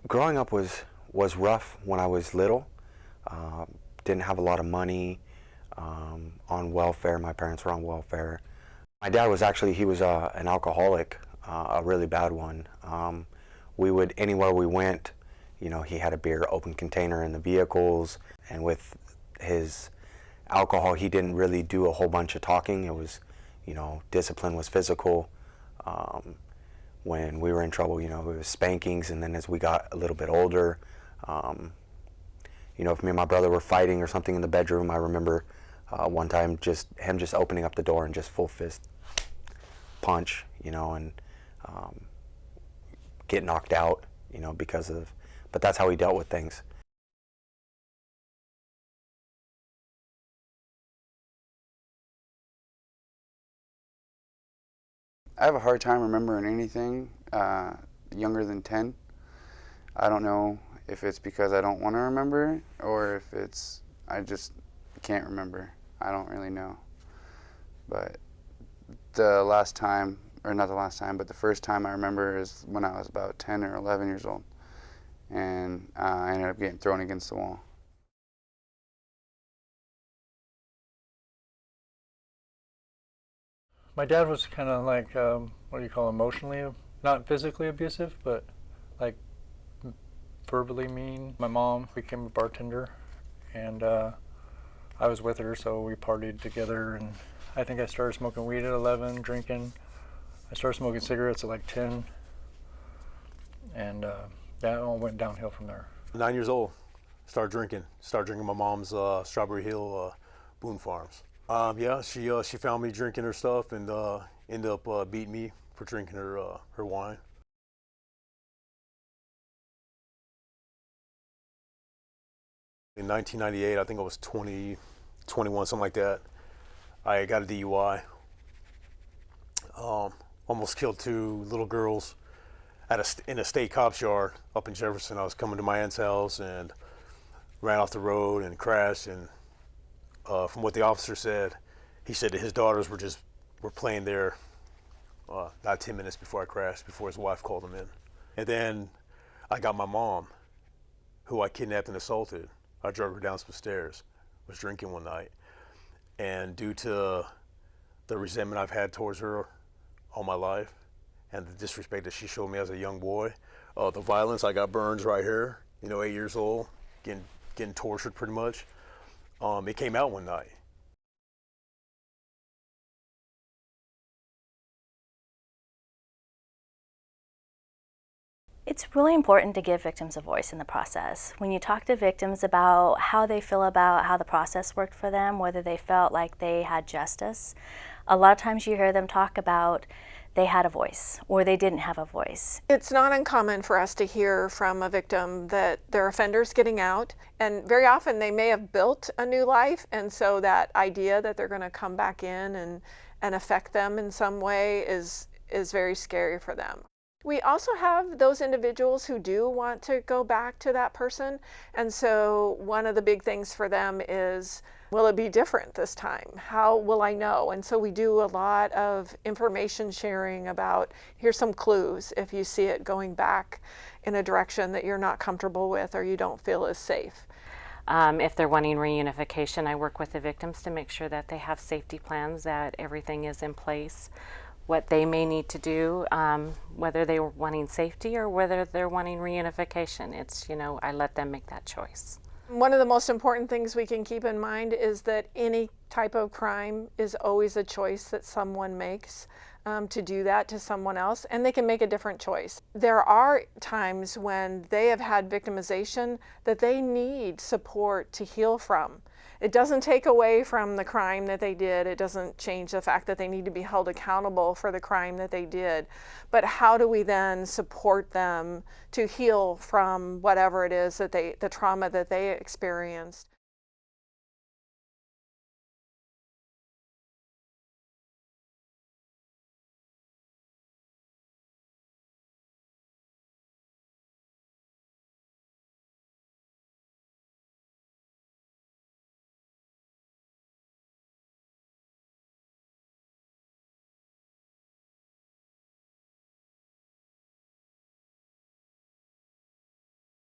Growing up was rough when I was little. Didn't have a lot of money, on welfare. My parents were on welfare. My dad was actually, he was an alcoholic, a really bad one. We would, anywhere we went, you know, he had a beer open container in the vehicles, and with his alcohol, he didn't really do a whole bunch of talking. It was, you know, discipline was physical. Um, when we were in trouble, you know, it was spankings, and then as we got a little bit older, um, you know, if me and my brother were fighting or something in the bedroom, I remember one time just him just opening up the door and just full fist punch, you know, and um, get knocked out, you know, because of, but that's how he dealt with things. I have a hard time remembering anything younger than 10. I don't know if it's because I don't want to remember it or if it's I just can't remember. I don't really know. But the last time, or not the last time, but the first time I remember is when I was about 10 or 11 years old. And I ended up getting thrown against the wall. My dad was kind of like, what do you call emotionally, not physically abusive, but like verbally mean. My mom became a bartender, and I was with her, so we partied together. And I think I started smoking weed at 11, drinking. I started smoking cigarettes at like 10, and that all went downhill from there. 9 years old, started drinking my mom's Strawberry Hill Boone Farms. Yeah, she found me drinking her stuff and ended up beating me for drinking her wine. In 1998, I think I was 20, 21, something like that. I got a DUI. Almost killed two little girls in a state cop's yard up in Jefferson. I was coming to my aunt's house and ran off the road and crashed. And from what the officer said, he said that his daughters were playing there not 10 minutes before I crashed, before his wife called him in. And then I got my mom, who I kidnapped and assaulted. I drug her down some stairs, was drinking one night. And due to the resentment I've had towards her all my life and the disrespect that she showed me as a young boy, the violence, I got burns right here, you know, 8 years old, getting tortured pretty much. It came out one night. It's really important to give victims a voice in the process. When you talk to victims about how they feel about how the process worked for them, whether they felt like they had justice, a lot of times you hear them talk about they had a voice or they didn't have a voice. It's not uncommon for us to hear from a victim that their offender's getting out, and very often they may have built a new life, and so that idea that they're going to come back in and affect them in some way is very scary for them. We also have those individuals who do want to go back to that person, and so one of the big things for them is, will it be different this time? How will I know? And so we do a lot of information sharing about, here's some clues if you see it going back in a direction that you're not comfortable with or you don't feel is safe. If they're wanting reunification, I work with the victims to make sure that they have safety plans, that everything is in place, what they may need to do, whether they were wanting safety or whether they're wanting reunification. It's, you know, I let them make that choice. One of the most important things we can keep in mind is that any type of crime is always a choice that someone makes to do that to someone else, and they can make a different choice. There are times when they have had victimization that they need support to heal from. It doesn't take away from the crime that they did. It doesn't change the fact that they need to be held accountable for the crime that they did. But how do we then support them to heal from whatever it is that the trauma that they experienced?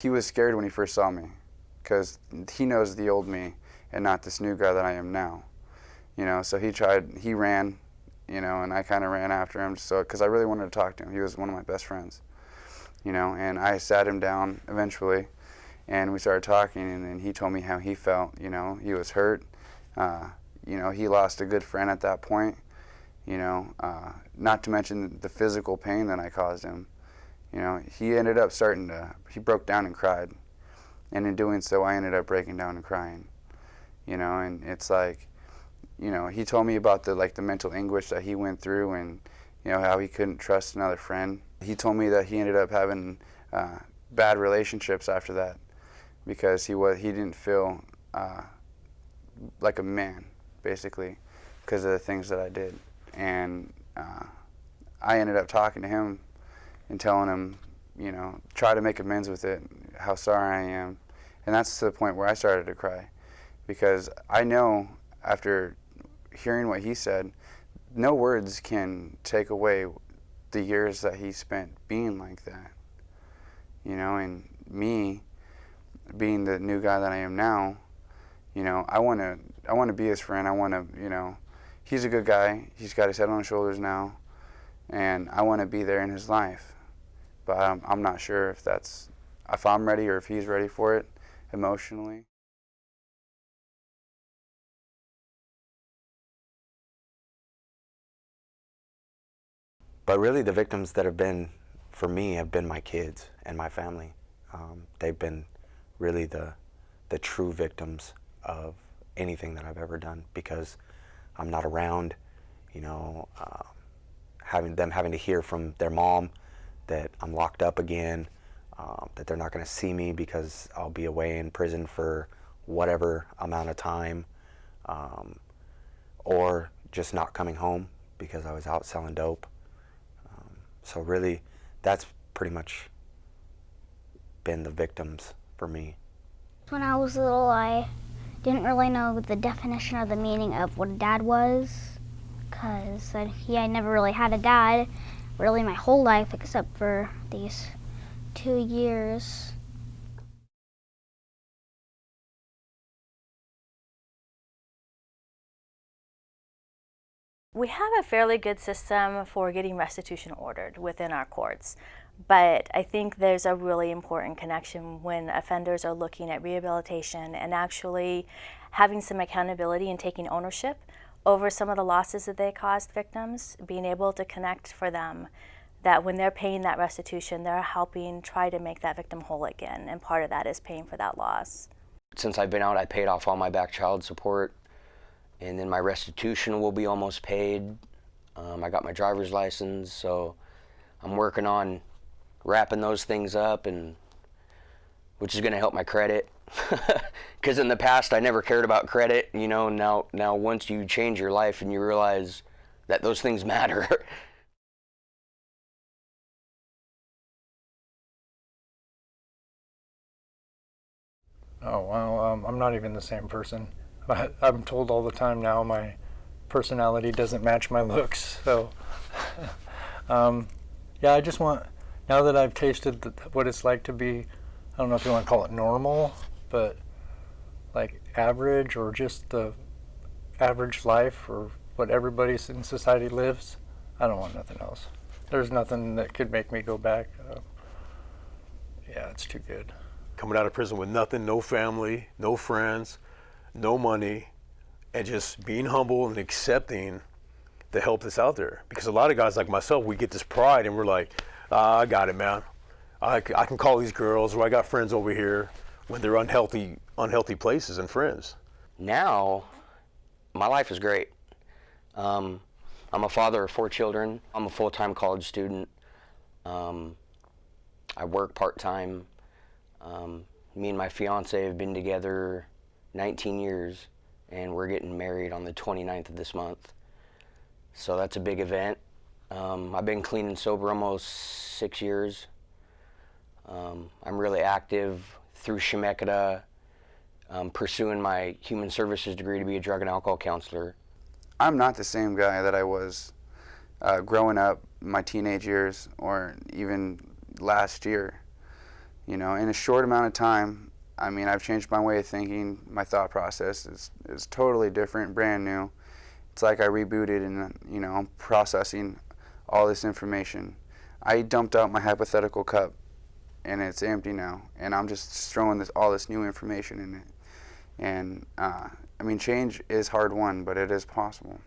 He was scared when he first saw me because he knows the old me and not this new guy that I am now. You know, so he ran, you know, and I kind of ran after him because I really wanted to talk to him. He was one of my best friends, you know, and I sat him down eventually and we started talking, and then he told me how he felt. You know, he was hurt. You know, he lost a good friend at that point, you know, not to mention the physical pain that I caused him. You know, he ended up he broke down and cried. And in doing so, I ended up breaking down and crying. You know, and it's like, you know, he told me about the mental anguish that he went through, and, you know, how he couldn't trust another friend. He told me that he ended up having bad relationships after that because he didn't feel like a man, basically, because of the things that I did. And I ended up talking to him and telling him, you know, try to make amends with it, how sorry I am. And that's to the point where I started to cry, because I know after hearing what he said, no words can take away the years that he spent being like that. You know, and me being the new guy that I am now, you know, I want to be his friend. I want to, you know, he's a good guy. He's got his head on his shoulders now, and I want to be there in his life. But I'm not sure if I'm ready or if he's ready for it emotionally. But really, the victims that have been, for me, have been my kids and my family. They've been really the true victims of anything that I've ever done, because I'm not around, you know, having to hear from their mom that I'm locked up again, that they're not going to see me because I'll be away in prison for whatever amount of time, or just not coming home because I was out selling dope. So really, that's pretty much been the victims for me. When I was little, I didn't really know the definition or the meaning of what a dad was, because I never really had a dad really my whole life except for these 2 years. We have a fairly good system for getting restitution ordered within our courts, but I think there's a really important connection when offenders are looking at rehabilitation and actually having some accountability and taking ownership over some of the losses that they caused victims, being able to connect for them, that when they're paying that restitution, they're helping try to make that victim whole again, and part of that is paying for that loss. Since I've been out, I paid off all my back child support, and then my restitution will be almost paid. I got my driver's license, so I'm working on wrapping those things up, and which is going to help my credit. Because in the past, I never cared about credit. You know, now once you change your life and you realize that those things matter. Oh, well, I'm not even the same person. I'm told all the time now my personality doesn't match my looks. So, yeah, I just want, now that I've tasted what it's like to be, I don't know if you want to call it normal, but like average, or just the average life, or what everybody in society lives, I don't want nothing else. There's nothing that could make me go back. Yeah, it's too good. Coming out of prison with nothing, no family, no friends, no money, and just being humble and accepting the help that's out there. Because a lot of guys like myself, we get this pride and we're like, I got it, man. I can call these girls, or I got friends over here, when they're unhealthy places and friends. Now, my life is great. I'm a father of 4 children. I'm a full-time college student. I work part-time. Me and my fiance have been together 19 years, and we're getting married on the 29th of this month. So that's a big event. I've been clean and sober almost 6 years. I'm really active through Chemeketa, pursuing my human services degree to be a drug and alcohol counselor. I'm not the same guy that I was growing up, my teenage years, or even last year. You know, in a short amount of time, I mean, I've changed my way of thinking. My thought process is totally different, brand new. It's like I rebooted and, you know, I'm processing all this information. I dumped out my hypothetical cup and it's empty now, and I'm just throwing all this new information in it. And I mean, change is hard won, but it is possible.